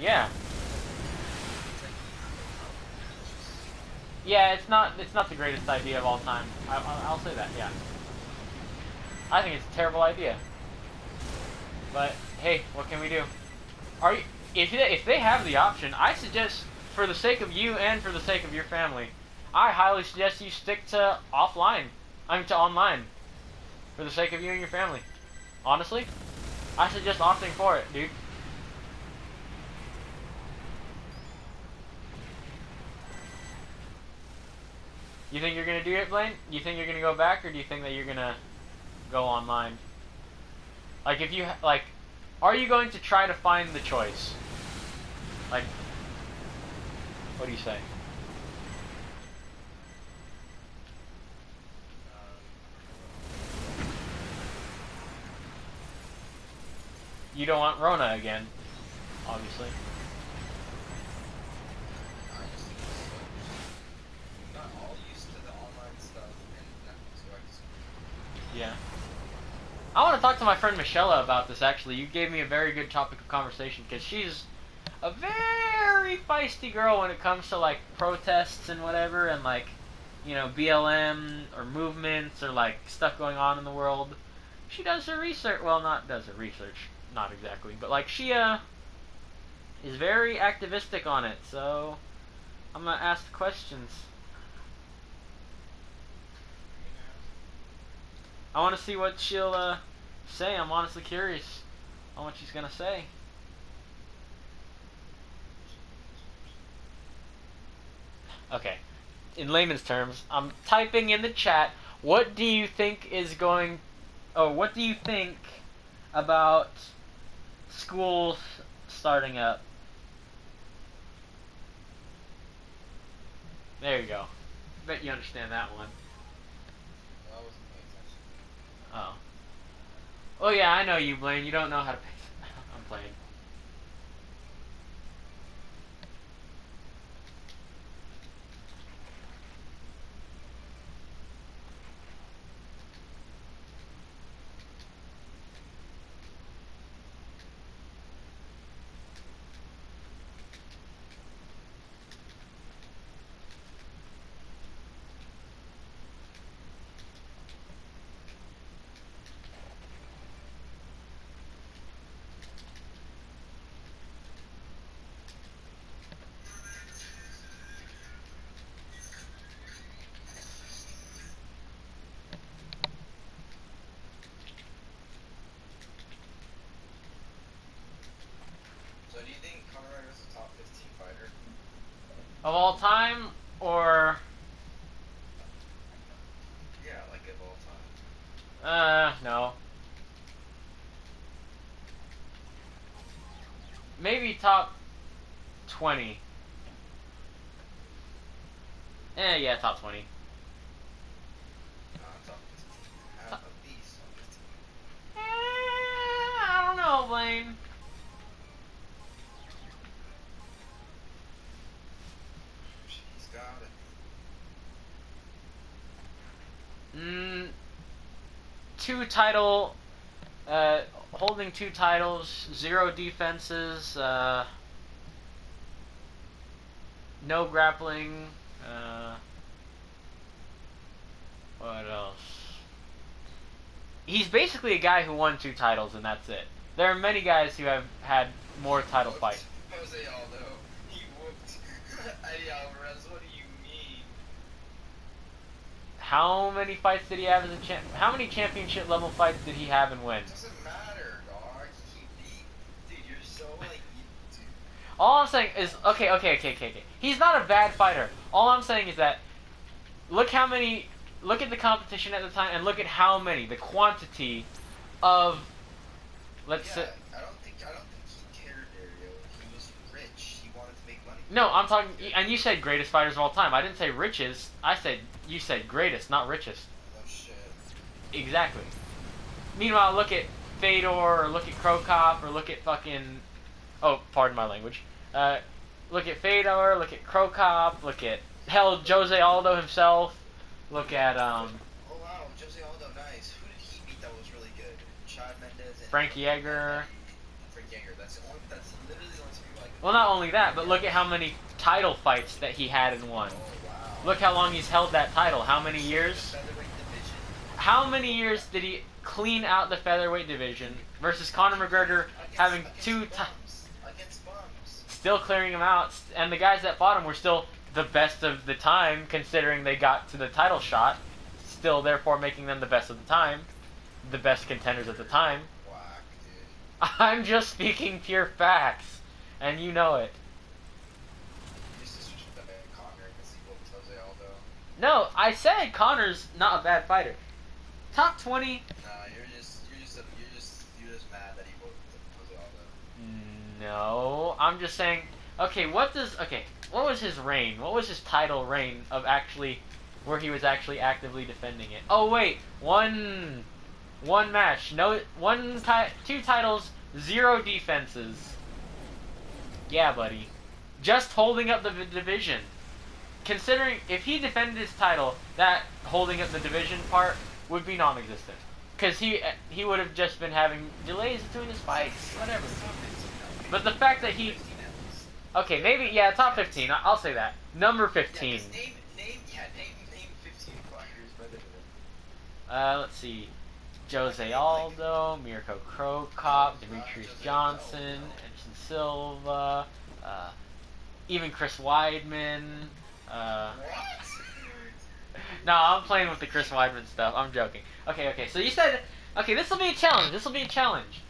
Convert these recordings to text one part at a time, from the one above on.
Yeah. Yeah, it's not the greatest idea of all time. I'll say that. Yeah. I think it's a terrible idea. But hey, what can we do? Are you if they have the option, I suggest for the sake of you and for the sake of your family, I highly suggest you stick to offline. I mean to online. For the sake of you and your family. Honestly, I suggest opting for it, dude. You think you're gonna do it, Blaine? You think you're gonna go back, or do you think that you're gonna go online? Like, if you like, are you going to try to find the choice? Like, what do you say? You don't want Rona again, obviously. Yeah. I want to talk to my friend Michelle about this, actually. You gave me a very good topic of conversation, because she's a very feisty girl when it comes to, like, protests and whatever, and, like, you know, BLM, or movements, or, like, stuff going on in the world. She does her research. Well, not does her research. Not exactly. But, like, she, is very activistic on it, so I'm gonna ask questions. I want to see what she'll, say. I'm honestly curious on what she's gonna say. Okay. In layman's terms, I'm typing in the chat, what do you think is going... Oh, what do you think about schools starting up? There you go. Bet you understand that one. Oh. Oh yeah, I know you, Blaine. You don't know how to pay. I'm playing. So do you think Conor McGregor's a top 15 fighter? Of all time, or... Yeah, like of all time. No. Maybe top 20. Yeah, top 20. Top 15. Have Top, a beast on 15. I don't know, Blaine. He's got it. Mm, two title... holding two titles, 0 defenses, no grappling, what else? He's basically a guy who won 2 titles and that's it. There are many guys who have had more title fights. Jose Aldo. He whooped Eddie Alvarez. What do you mean? How many fights did he have as a champ? How many championship level fights did he have and win? It doesn't matter, dog. He beat. Dude, you're so like. Dude. All I'm saying is, okay. He's not a bad fighter. All I'm saying is that, look at the competition at the time, and look at how many, the quantity of, let's say... I don't think he cared, Dario. He was rich. He wanted to make money. No, I'm talking, and you said greatest fighters of all time. I didn't say richest. You said greatest, not richest. Oh shit. Exactly. Meanwhile, look at Fedor, or look at Crow Cop, or look at fucking... Oh, pardon my language. Look at Fedor, look at Crow Cop, look at, hell, Jose Aldo himself. Look at, Oh wow, Jose Aldo, nice. Who did he beat that was really good? Chad Mendes and Frank Yeager. Frank Yeager. That's literally the only two people I can Well, not only that, but look at how many title fights that he had and won. Oh, wow. Look how long he's held that title. How many The years? featherweight division. How many years did he clean out the featherweight division versus Conor McGregor having two Against bums. still clearing him out, and the guys that fought him were still the best of the time, considering they got to the title shot, still therefore making them the best of the time, the best contenders at the time. Whack, dude. I'm just speaking pure facts, and you know it. You used to switch with that Conor because he whooped Jose Aldo. No, I said Conor's not a bad fighter. Top 20. Nah, you're just mad that he whooped Jose Aldo. No, I'm just saying. Okay, what was his reign? What was his title reign of actually, where he was actually actively defending it? Oh wait, one match, no, two titles, 0 defenses. Yeah, buddy, just holding up the division. Considering if he defended his title, that holding up the division part would be non-existent, because he would have just been having delays between his fights, whatever. But the fact that he, okay, maybe, yeah, top 15, I'll say that. Number 15. Yeah, name 15 fighters, brother. Let's see. Jose Aldo, Mirko Cro Cop, Demetrius Johnson, Anderson Silva, even Chris Weidman. What? No, I'm playing with the Chris Weidman stuff. I'm joking. Okay, so you said, okay, this will be a challenge.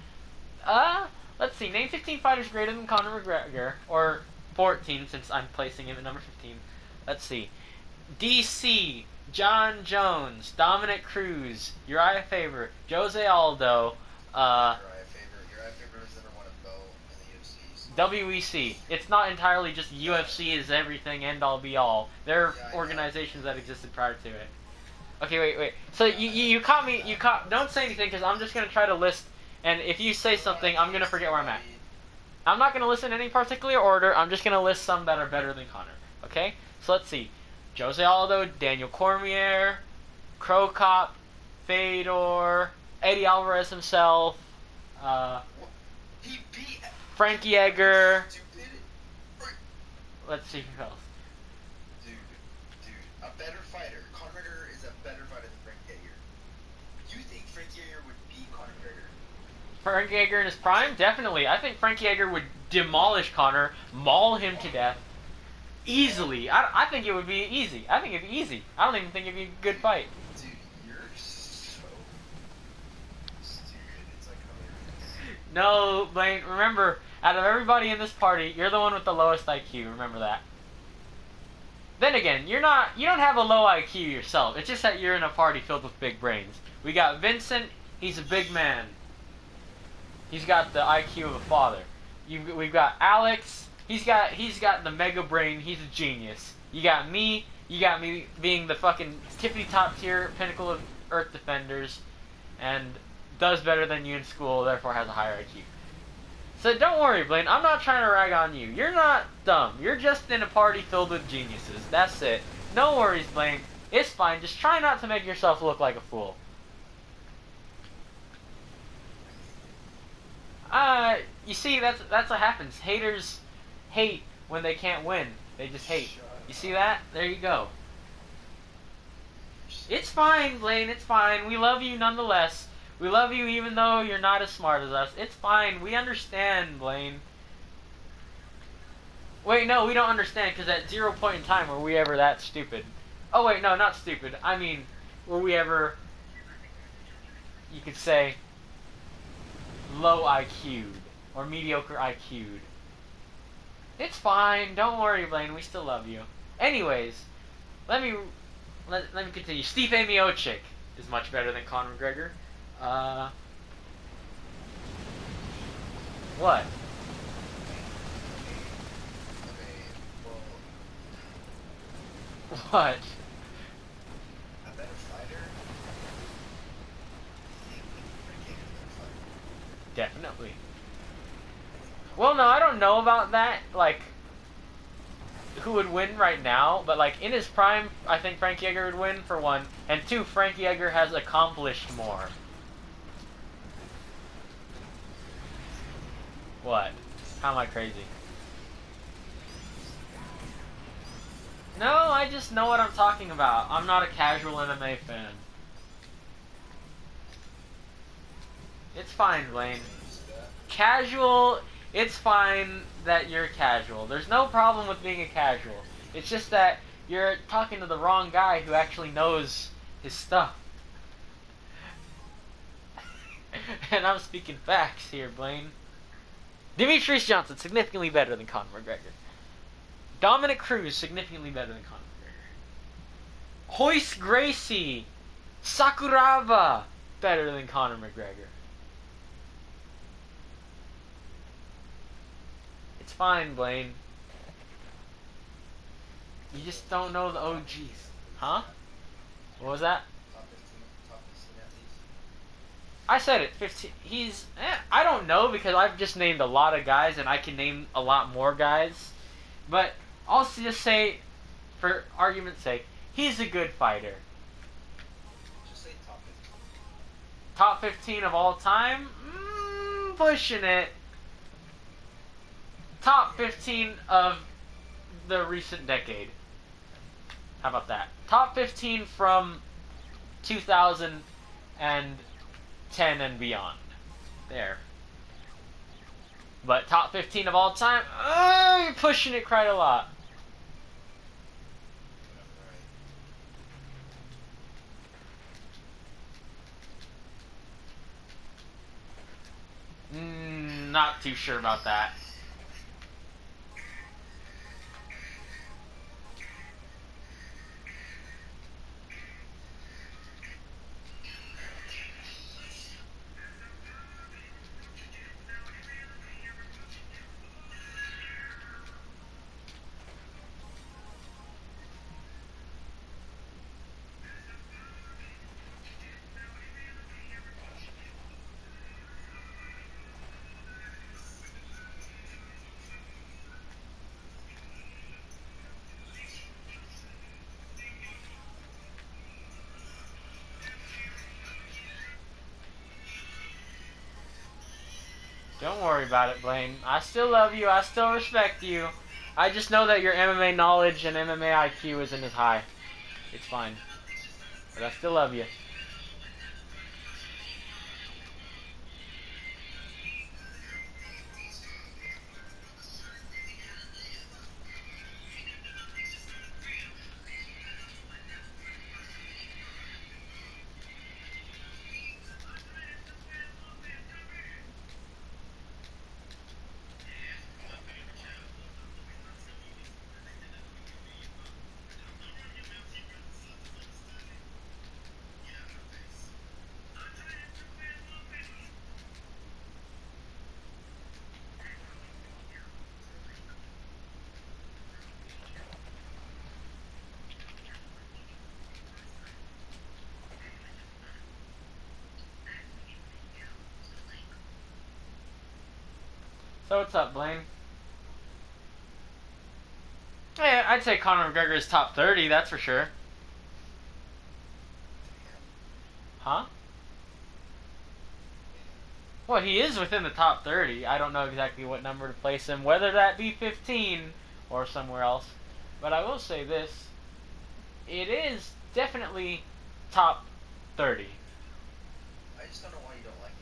Let's see, name 15 fighters greater than Conor McGregor, or 14 since I'm placing him at number 15. Let's see. DC, John Jones, Dominic Cruz, Uriah Faber, Jose Aldo, Uriah Faber has never won a belt in the UFC. WEC. It's not entirely just UFC is everything, end all be all. There are Yeah, I know. organizations that existed prior to it. Okay, wait. So you caught me. Don't say anything because I'm just gonna try to list. And if you say something, I'm gonna forget where I'm at. I'm not gonna list in any particular order. I'm just gonna list some that are better than Conor. Okay? So let's see. Jose Aldo, Daniel Cormier, Cro Cop, Fedor, Eddie Alvarez himself, He beat Frankie Edgar. stupid. Let's see who else. Dude, a better fighter. Conor McGregor is a better fighter than Frankie Edgar. You think Frankie Edgar would beat Conor McGregor? Frankie Edgar in his prime? Definitely. I think Frankie Edgar would demolish Conor, maul him to death. Easily. I think it would be easy. I think it'd be easy. I don't even think it'd be a good fight. Dude, you're so stupid. It's like hilarious. No, Blaine, remember, out of everybody in this party, you're the one with the lowest IQ. Remember that. Then again, you don't have a low IQ yourself. It's just that you're in a party filled with big brains. We got Vincent, he's a big man. He's got the IQ of a father. We've got Alex, he's got the mega brain, he's a genius. You got me being the fucking tippy top tier pinnacle of Earth defenders, and does better than you in school, therefore has a higher IQ. So don't worry, Blaine, I'm not trying to rag on you. You're not dumb. You're just in a party filled with geniuses. That's it. No worries, Blaine. It's fine. Just try not to make yourself look like a fool. You see, that's what happens. Haters hate when they can't win. They just hate. You see that? There you go. It's fine, Blaine. It's fine. We love you nonetheless. We love you even though you're not as smart as us. It's fine. We understand, Blaine. Wait, no, we don't understand because at 0 point in time were we ever that stupid. Oh, wait, no, not stupid. I mean, were we ever, you could say, low IQ'd or mediocre IQ'd? It's fine. Don't worry, Blaine. We still love you. Anyways, let me continue. Stipe Miocic is much better than Conor McGregor. What? What? A better fighter? Frankie Edgar's a better fighter. Definitely. Well, no, I don't know about that. Like, who would win right now? But like in his prime, I think Frankie Edgar would win for one, and two, Frankie Edgar has accomplished more. What? How am I crazy? No, I just know what I'm talking about. I'm not a casual MMA fan. It's fine, Blaine. Casual, it's fine that you're casual. There's no problem with being a casual. It's just that you're talking to the wrong guy who actually knows his stuff. And I'm speaking facts here, Blaine. Demetrius Johnson, significantly better than Conor McGregor. Dominic Cruz, significantly better than Conor McGregor. Hoist Gracie, Sakuraba, better than Conor McGregor. It's fine, Blaine. You just don't know the OGs. Huh? What was that? Top 15 at least. I said it, 15. I don't know because I've just named a lot of guys and I can name a lot more guys. But I'll just say, for argument's sake, he's a good fighter. Just say top 15. Top 15 of all time? Pushing it. Top 15 of the recent decade. How about that? Top 15 from 2010 and beyond. There. But top 15 of all time? You're pushing it quite a lot. Not too sure about that. Don't worry about it, Blaine. I still love you. I still respect you. I just know that your MMA knowledge and MMA IQ isn't as high. It's fine. But I still love you. So what's up, Blaine? Hey, I'd say Conor McGregor is top 30, that's for sure. Huh? Well, he is within the top 30. I don't know exactly what number to place him, whether that be 15 or somewhere else. But I will say this. It is definitely top 30. I just don't know why you don't like him.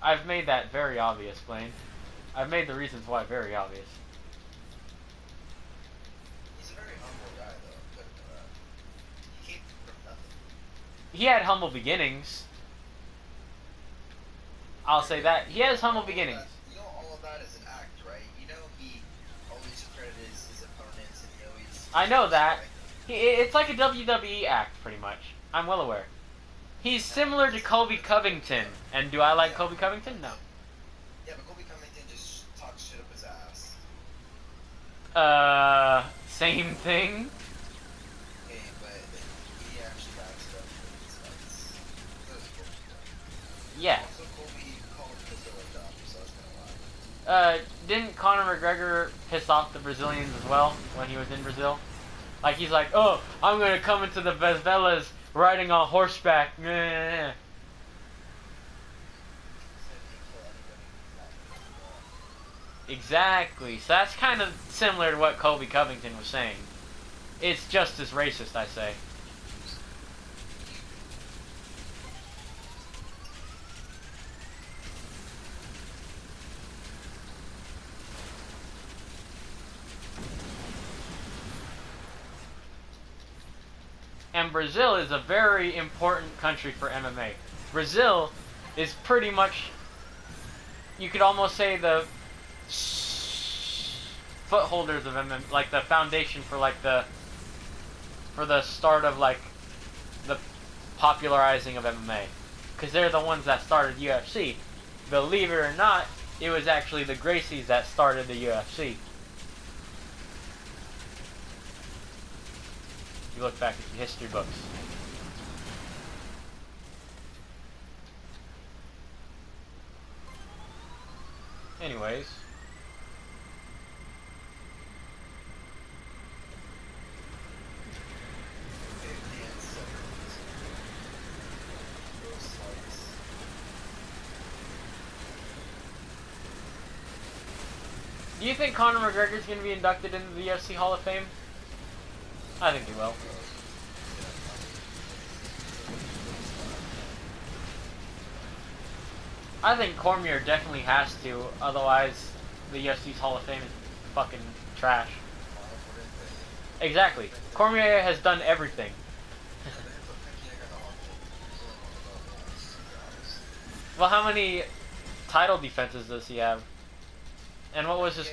I've made that very obvious, Blaine. I've made the reasons why very obvious. He's a very humble guy, though. But he came from nothing. He had humble beginnings. I'll say that. He has humble beginnings. You know, all of that is an act, right? You know, he always discredits his opponents, and he always. I know that. It's like a WWE act, pretty much. I'm well aware. He's similar to Colby Covington. And do I like Colby Covington? No. Yeah, but Colby Covington just talks shit up his ass. Same thing. Okay, but he actually backs it up with his fights. So does Colby, though. Yeah. Also, Colby called Brazil a dump, so that's gonna lie. Didn't Conor McGregor piss off the Brazilians as well when he was in Brazil? Like, he's like, oh, I'm gonna come into the Venezuelas riding on horseback. Meh. Exactly. So that's kind of similar to what Colby Covington was saying. It's just as racist, I say. And Brazil is a very important country for MMA. Brazil is pretty much, you could almost say, the footholders of MMA, like the foundation for like the start of like the popularizing of MMA, because they're the ones that started UFC. Believe it or not, it was actually the Gracies that started the UFC. You look back at the history books. Anyways. Do you think Conor McGregor's going to be inducted into the UFC Hall of Fame? I think he will. I think Cormier definitely has to, otherwise the UFC's Hall of Fame is fucking trash. Exactly. Cormier has done everything. Well, how many title defenses does he have? And what was his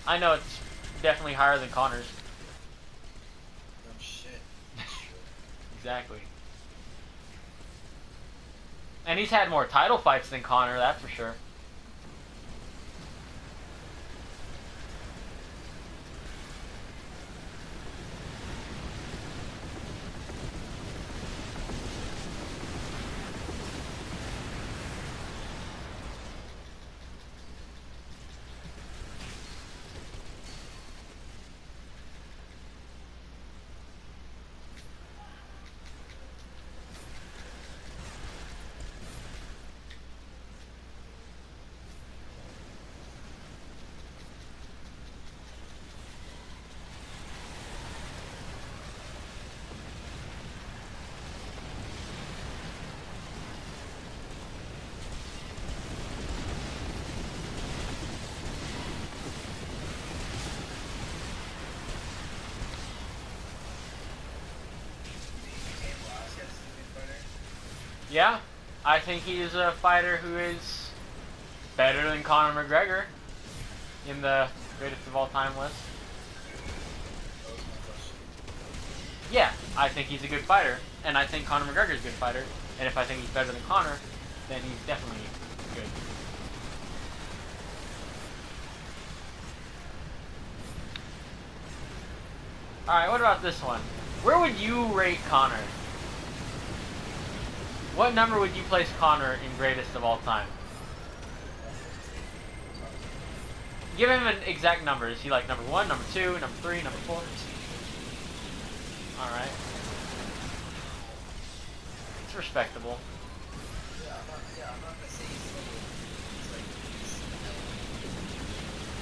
I know it's definitely higher than Conor's. Oh shit. Exactly. And he's had more title fights than Conor, that's for sure. Yeah, I think he is a fighter who is better than Conor McGregor in the greatest of all time list. Yeah, I think he's a good fighter, and I think Conor McGregor is a good fighter, and if I think he's better than Conor, then he's definitely good. Alright, what about this one? Where would you rate Conor? What number would you place Conor in greatest of all time? Give him an exact number. Is he like number 1, number 2, number 3, number 4? Alright. It's respectable.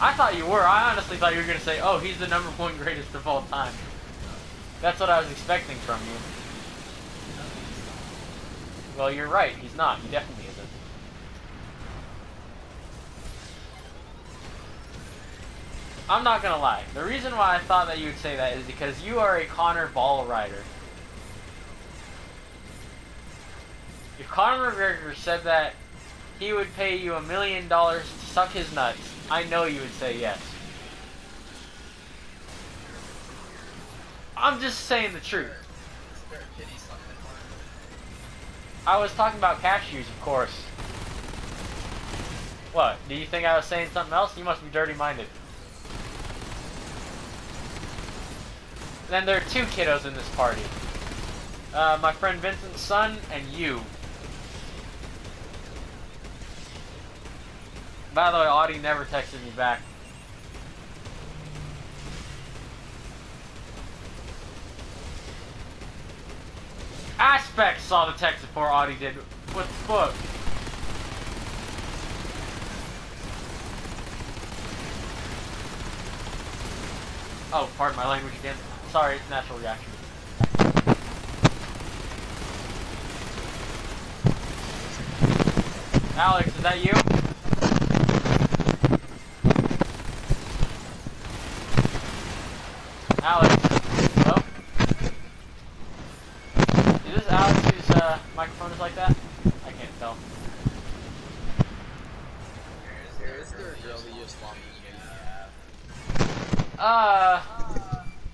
I thought you were. I honestly thought you were going to say, oh, he's the number 1 greatest of all time. That's what I was expecting from you. Well, you're right. He's not. He definitely isn't. I'm not gonna lie. The reason why I thought that you would say that is because you are a Conor ball rider. If Conor McGregor said that he would pay you $1 million to suck his nuts, I know you would say yes. I'm just saying the truth. I was talking about cashews, of course. What? Do you think I was saying something else? You must be dirty-minded. Then there are 2 kiddos in this party. My friend Vincent's son and you. By the way, Audie never texted me back. Aspect saw the text before Audie did. What the fuck? Oh, pardon my language again. Sorry, it's natural reaction. Alex, is that you? Alex? Hello? Is this Alex whose microphone is like that? I can't tell. Is there a girl that you just want me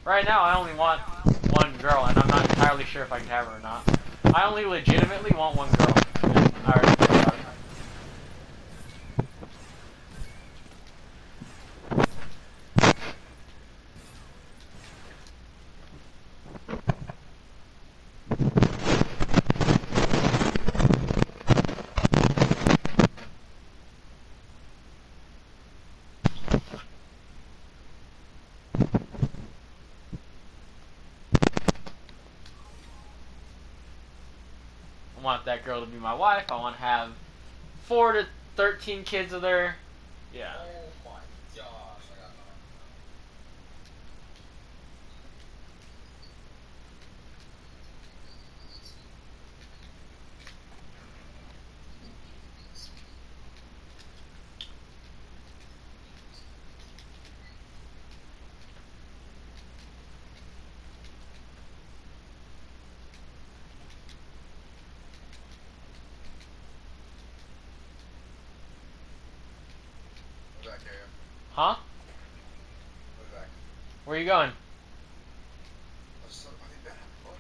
Right now I only want one girl, and I'm not entirely sure if I can have her or not. I only legitimately want one girl. I already thought about it. I want that girl to be my wife. I want to have 4 to 13 kids with her. Yeah. Oh my gosh, I got none. We're back here. Huh? We're back. Where are you going? I mean, Ben, what?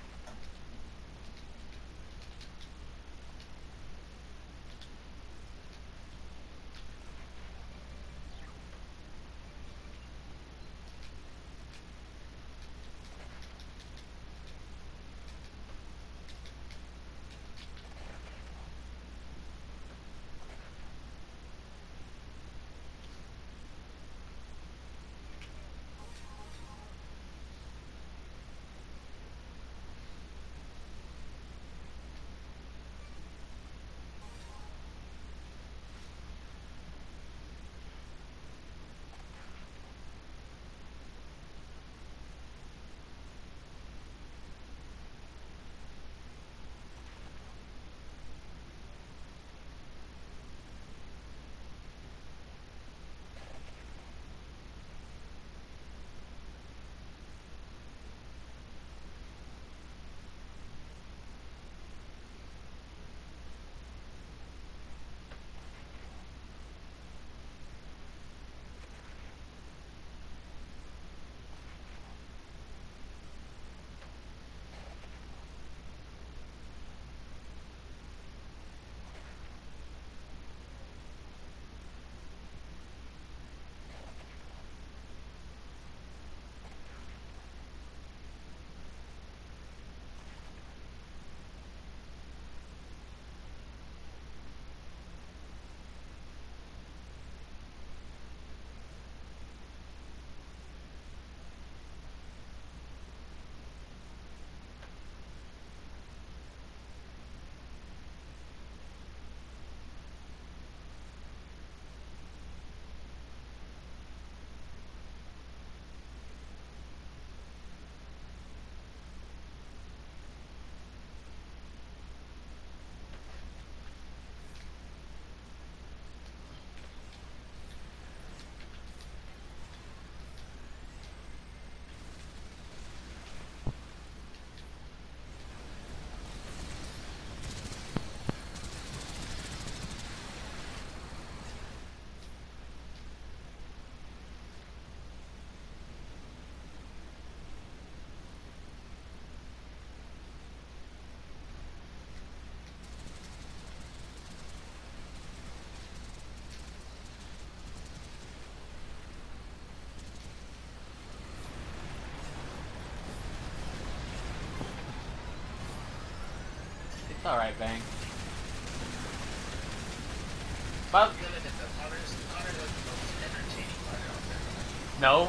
It's alright, Bang. But, Connor's like the most entertaining fighter out there. no.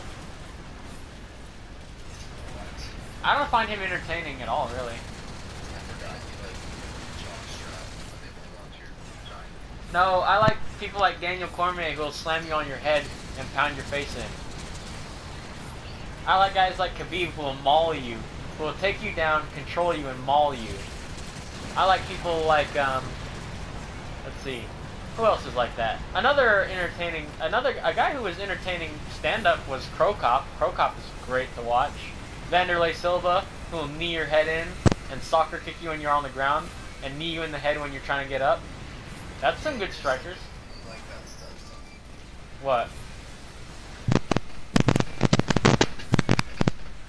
What? I don't find him entertaining at all, really. I forgot you like John Stroud. I think we'll launch your giant. No, I like people like Daniel Cormier who will slam you on your head and pound your face in. I like guys like Khabib who will maul you, who will take you down, control you, and maul you. I like people like, let's see, who else is like that? A guy who was entertaining stand-up was Crow Cop. Crow Cop is great to watch. Vanderlei Silva, who will knee your head in and soccer kick you when you're on the ground, and knee you in the head when you're trying to get up. That's some good strikers. I like that stuff. What?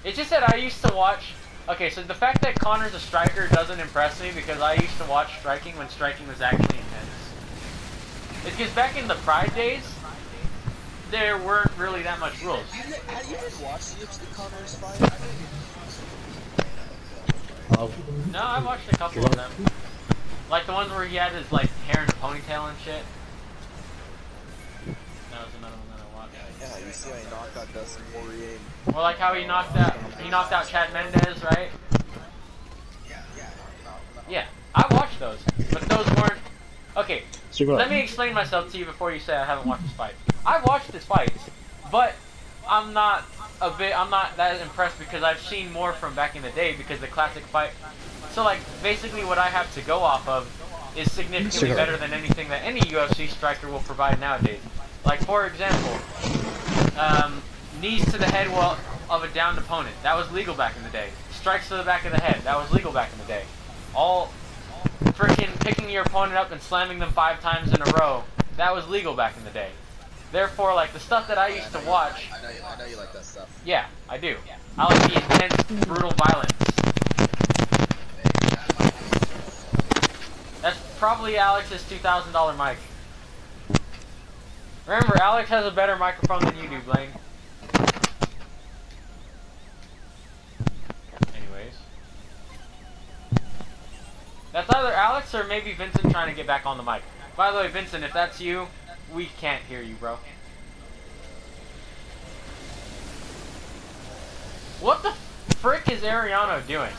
It's just that I used to watch... Okay, so the fact that Connor's a striker doesn't impress me because I used to watch striking when striking was actually intense. It's because back in the Pride days, there weren't really that much rules. Have you ever watched the Connor's fight? No, I watched a couple of them. Like the ones where he had his like hair in a ponytail and shit. That was another one that I watched. Yeah, you see how he knocked out Dustin Poirier. Or like how he knocked out Chad Mendez, right? Yeah, I watched those, but those weren't. Okay, let me explain myself to you before you say I haven't watched this fight. I watched this fight, but I'm not that impressed because I've seen more from back in the day because the classic fight. So like basically what I have to go off of is significantly better than anything that any UFC striker will provide nowadays. Like for example, knees to the head of a downed opponent. That was legal back in the day. Strikes to the back of the head. That was legal back in the day. All freaking picking your opponent up and slamming them 5 times in a row. That was legal back in the day. Therefore, like the stuff that I used to watch. I know you like that stuff. Yeah, I do. I like the intense, brutal violence. That's probably Alex's $2,000 mic. Remember, Alex has a better microphone than you do, Blaine. Anyways. That's either Alex or maybe Vincent trying to get back on the mic. By the way, Vincent, if that's you, we can't hear you, bro. What the frick is Ariano doing?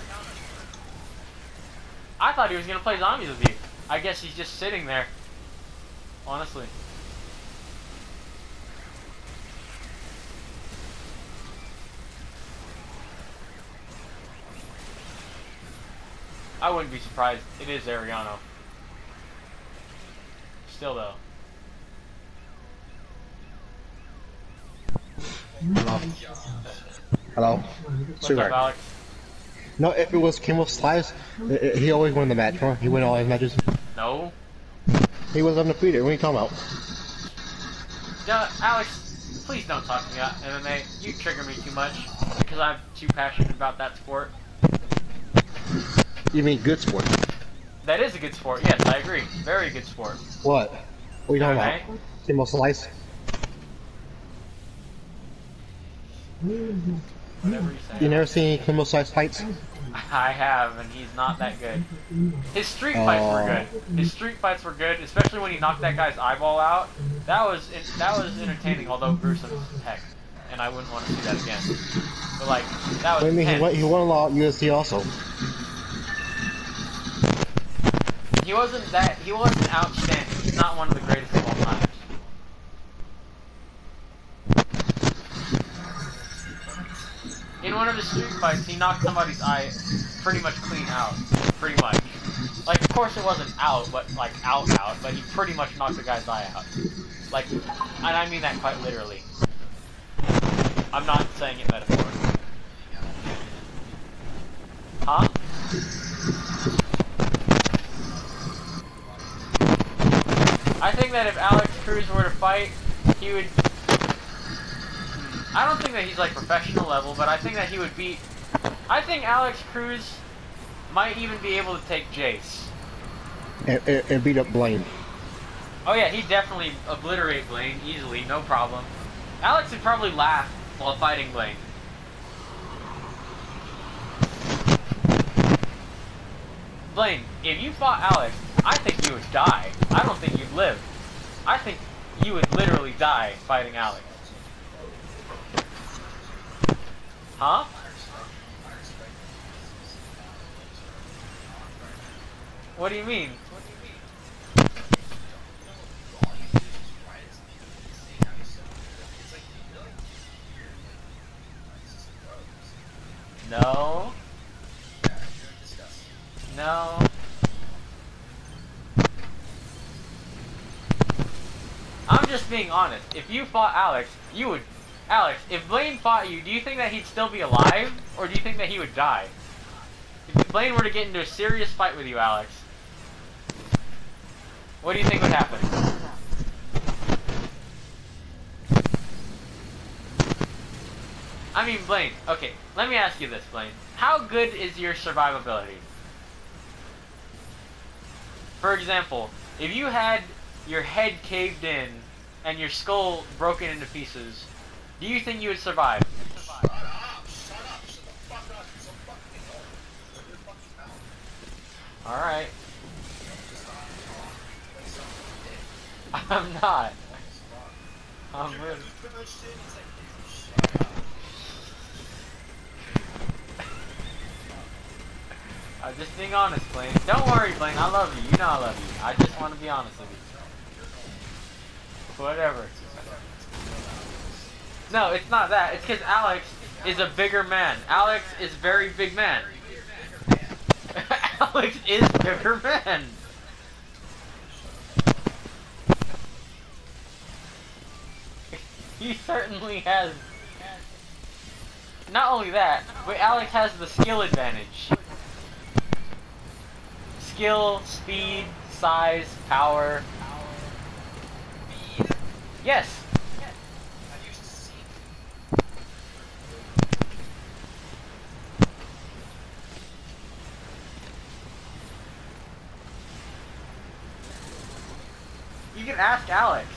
I thought he was going to play zombies with you. I guess he's just sitting there. Honestly. I wouldn't be surprised. It is Ariano. Still though. Hello. What's up, Alex? No, if it was Kimbo Slice, he always won the match, huh? He won all his matches. No. He was undefeated. What are you talking about? Alex, please don't talk to me about MMA. You trigger me too much because I'm too passionate about that sport. You mean good sport? That is a good sport. Yes, I agree. Very good sport. What? What are you talking MMA? about? Kimbo Slice? Whatever you say. You never seen any Kimbo Slice fights? I have, and he's not that good. His street fights were good. His street fights were good, especially when he knocked that guy's eyeball out. That was entertaining, although gruesome as heck. And I wouldn't want to see that again. But like, that was What do you mean? intense. He won a lot of UFC also. He wasn't outstanding. He's not one of the greatest of all time. In one of his street fights, he knocked somebody's eye pretty much clean out. Pretty much. Like, of course it wasn't out, but like out, but he pretty much knocked the guy's eye out. Like, and I mean that quite literally. I'm not saying it metaphorically. Huh? I think that if Alex Cruz were to fight, he would... I don't think that he's like professional level, but I think that he would beat... I think Alex Cruz might even be able to take Jace. And beat up Blaine. Oh yeah, he'd definitely obliterate Blaine easily, no problem. Alex would probably laugh while fighting Blaine. Blaine, if you fought Alex, I think you would die. I don't think you'd live. I think you would literally die fighting Alex. Huh? What do you mean? No. Yeah, you're disgusting. No. I'm just being honest. If you fought Alex, you would... Alex, if Blaine fought you, do you think that he'd still be alive? Or do you think that he would die? If Blaine were to get into a serious fight with you, Alex, what do you think would happen? I mean, Blaine, okay, let me ask you this, Blaine. How good is your survivability? For example, if you had your head caved in and your skull broken into pieces, do you think you would survive? Shut up, shut the fuck up, you're so fucking annoying. Shut your fucking mouth. Alright. Just stop talking like something dick. I'm not. Stop. I'm You're really... pretty much shit, it's like, dude, shut up. I'm just being honest, Blaine. Don't worry, Blaine. I love you. You know I love you. I just want to be honest with you. Whatever. No, it's not that. It's because Alex is a bigger man. Alex is very big man. Alex is bigger man. He certainly has. Not only that, but Alex has the skill advantage. Skill, speed, size, power. Speed? Yes. I used to see. You can ask Alex.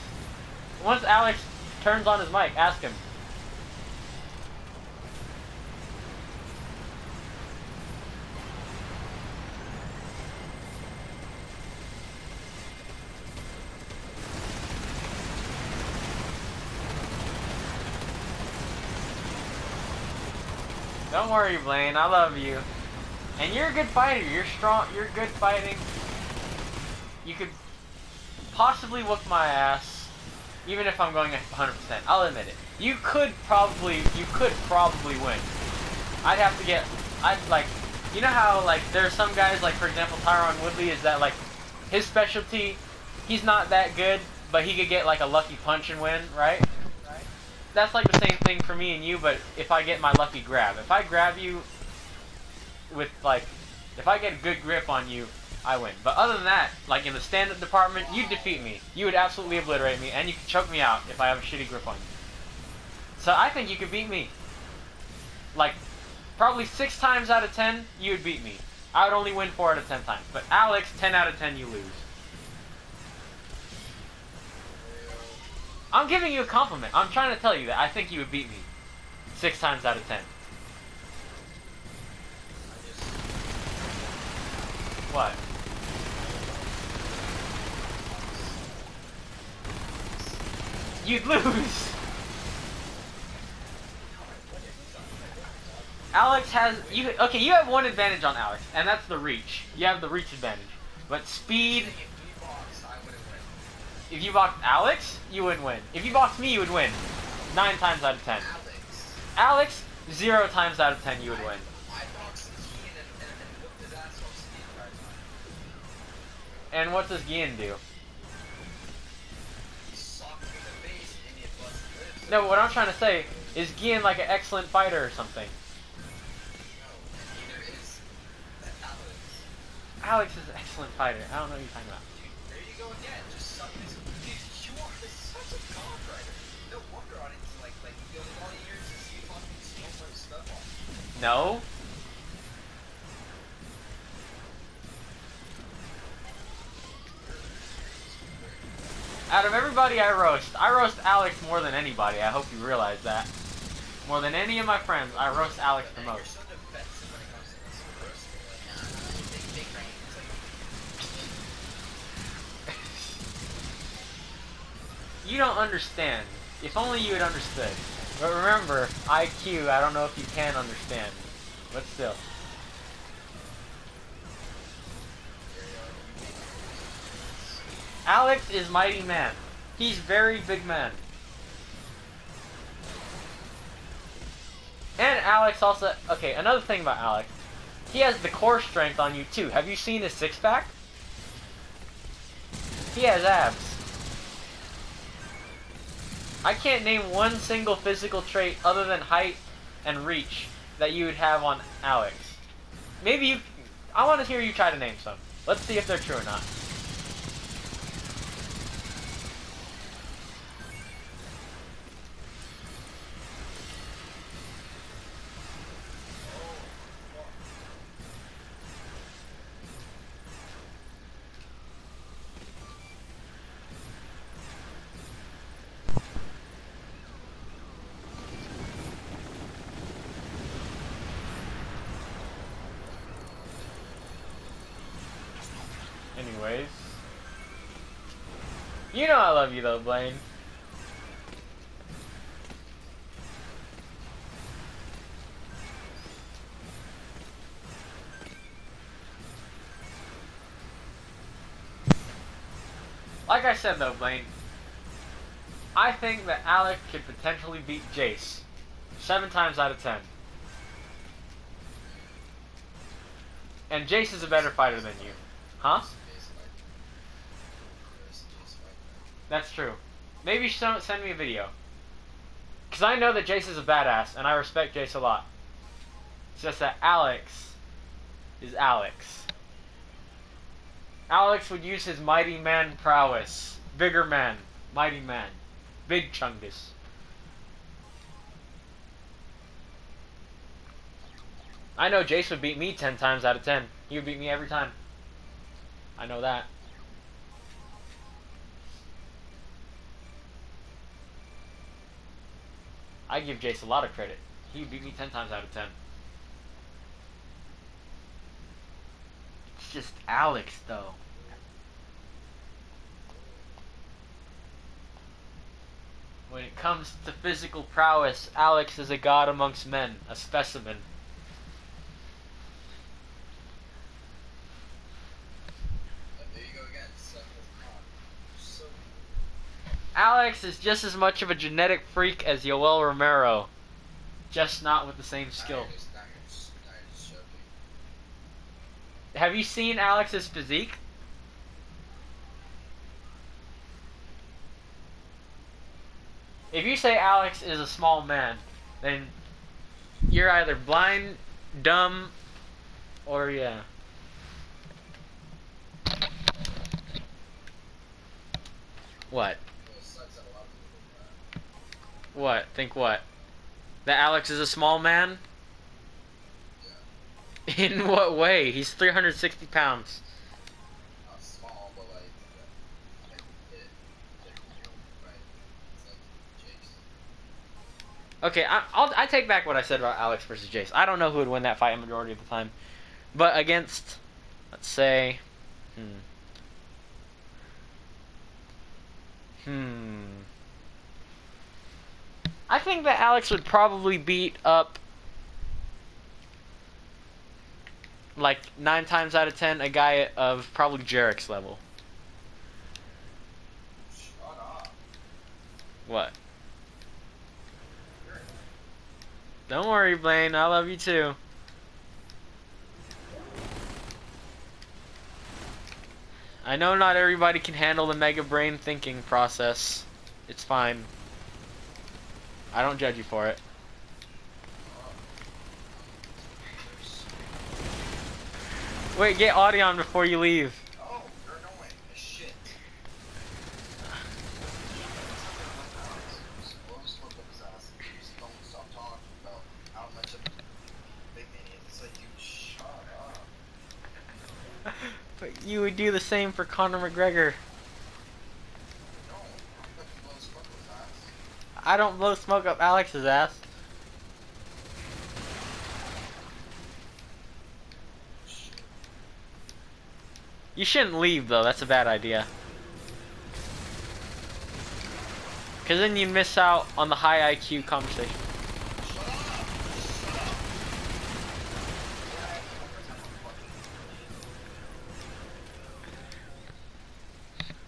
Once Alex turns on his mic, ask him. Don't worry, Blaine. I love you. And you're a good fighter. You're strong. You're good fighting. You could possibly whoop my ass, even if I'm going 100%. I'll admit it. You could probably win. I'd have to get. You know how like there are some guys like for example Tyron Woodley is that like his specialty. He's not that good, but he could get like a lucky punch and win, right? That's like the same thing for me and you, but if I get my lucky grab. If I grab you with, like, if I get a good grip on you, I win. But other than that, like in the stand-up department, you'd defeat me. You would absolutely obliterate me, and you could choke me out if I have a shitty grip on you. So I think you could beat me. Like, probably 6 times out of 10, you would beat me. I would only win 4 out of 10 times. But Alex, 10 out of 10, you lose. I'm giving you a compliment. I'm trying to tell you that I think you would beat me 6 times out of 10. What? You'd lose. Alex has you. Okay, you have one advantage on Alex, and that's the reach. You have the reach advantage. But speed. If you boxed Alex, you would win. If you boxed me, you would win. 9 times out of 10. Alex, 0 times out of 10, you would win. I boxed Gian and whooped his ass off the entire time. And what does Gian do? He socked me in the face and he busted lips. No, but what I'm trying to say is Gian like an excellent fighter or something. No, and neither is Alex. Alex is an excellent fighter. I don't know what you're talking about. Dude, there you go again. Just suck this. Dude, you are such a god writer. No wonder on it. Like you go all years to see fucking so much stuff on. No. Out of everybody I roast Alex more than anybody. I hope you realize that. More than any of my friends, I roast Alex the You're most. so defensive when it comes to this roasting. Like, big brain. It's like, You don't understand. If only you had understood. But remember, IQ, I don't know if you can understand. But still. Alex is mighty man. He's very big man. And Alex also... Okay, another thing about Alex. He has the core strength on you, too. Have you seen his six-pack? He has abs. I can't name one single physical trait other than height and reach that you would have on Alex. Maybe you... I want to hear you try to name some. Let's see if they're true or not. Anyways. You know I love you though, Blaine. Like I said though, Blaine, I think that Alex could potentially beat Jace 7 times out of 10. And Jace is a better fighter than you. Huh? That's true. Maybe you should send me a video. Because I know that Jace is a badass, and I respect Jace a lot. It's just that Alex is Alex. Alex would use his mighty man prowess. Bigger man. Mighty man. Big Chungus. I know Jace would beat me 10 times out of 10. He would beat me every time. I know that. I give Jace a lot of credit. He beat me 10 times out of 10. It's just Alex, though. When it comes to physical prowess, Alex is a god amongst men, a specimen. Alex is just as much of a genetic freak as Yoel Romero, just not with the same skill. Have you seen Alex's physique? If you say Alex is a small man, then you're either blind, dumb, or yeah. What? What? Think what? That Alex is a small man? Yeah. In what way? He's 360 pounds. Not small, but like right. Okay, I take back what I said about Alex versus Jace. I don't know who would win that fight majority of the time. But against, let's say, I think that Alex would probably beat up, like, 9 times out of 10, a guy of probably Jarek's level. Shut up. What? Don't worry, Blaine. I love you too. I know not everybody can handle the mega brain thinking process. It's fine. I don't judge you for it. Wait, get Audion before you leave. Oh, you're annoying as shit. Don't stop talking about how much of a big man he is. It's like, dude, shut up. But you would do the same for Conor McGregor. No, I'm gonna blow smoke with his ass. I don't blow smoke up Alex's ass. You shouldn't leave though, that's a bad idea. Cause then you miss out on the high IQ conversation.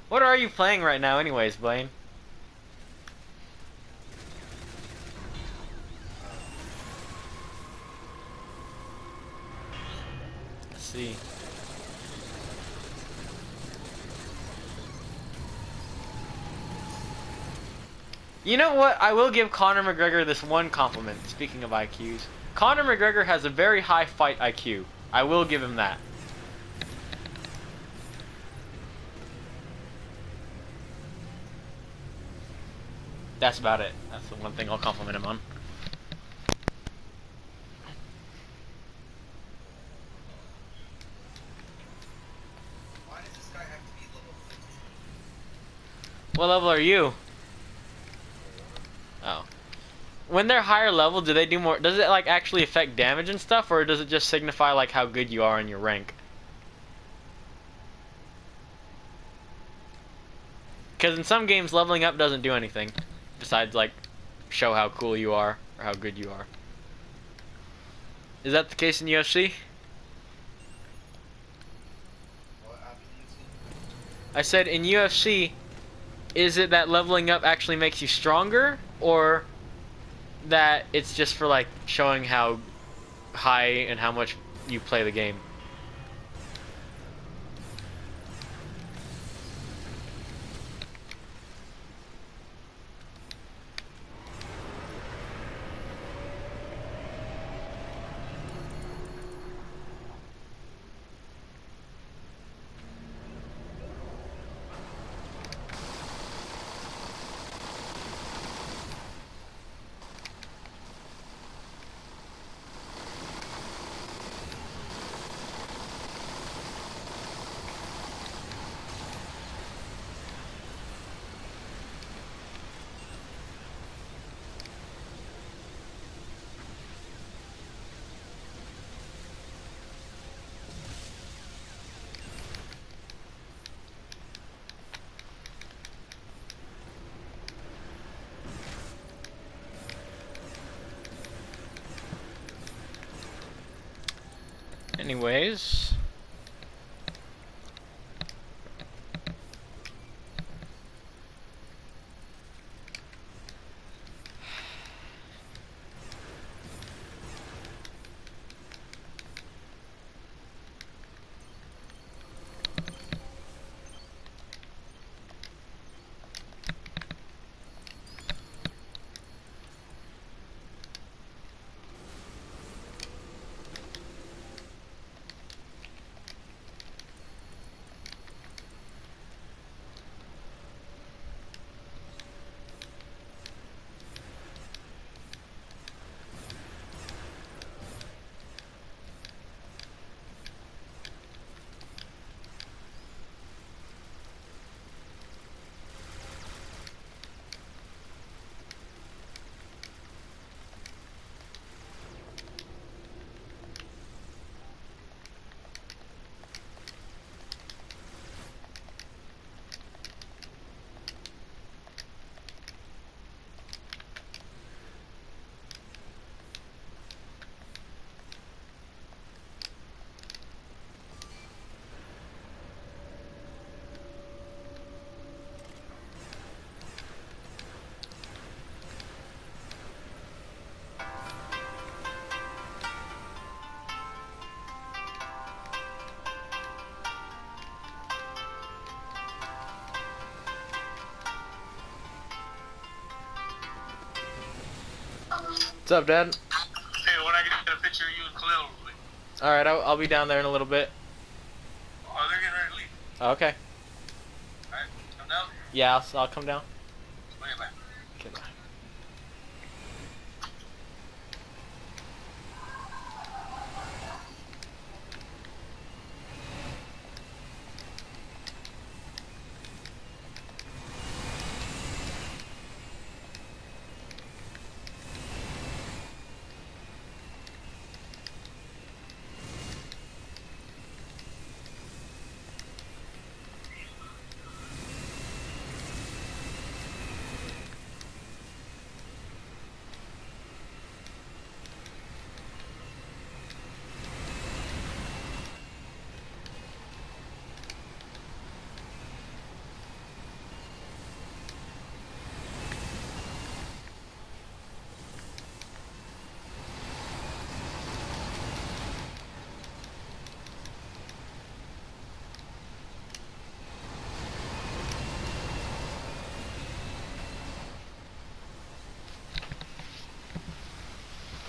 What are you playing right now anyways, Blaine? see. You know what? I will give Conor McGregor this one compliment, speaking of IQs. Conor McGregor has a very high fight IQ. I will give him that. That's about it. That's the one thing I'll compliment him on. Why does this guy have to be level 15? What level are you? Oh. When they're higher level, do they do more? Does it like actually affect damage and stuff, or does it just signify like how good you are in your rank? Because in some games, leveling up doesn't do anything besides like show how cool you are or how good you are. Is that the case in UFC? What happened to you? I said in UFC, is it that leveling up actually makes you stronger, or that it's just for like showing how high and how much you play the game? Anyways, what's up, Dad? Hey, when I get a picture of you and Khalil, real quick. All right, I'll be down there in a little bit. Oh, they're getting ready to leave. Okay. Alright, come down. Yeah, I'll come down. Bring it back. Okay, bye.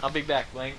I'll be back, Blank.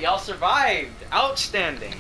Y'all survived. Outstanding.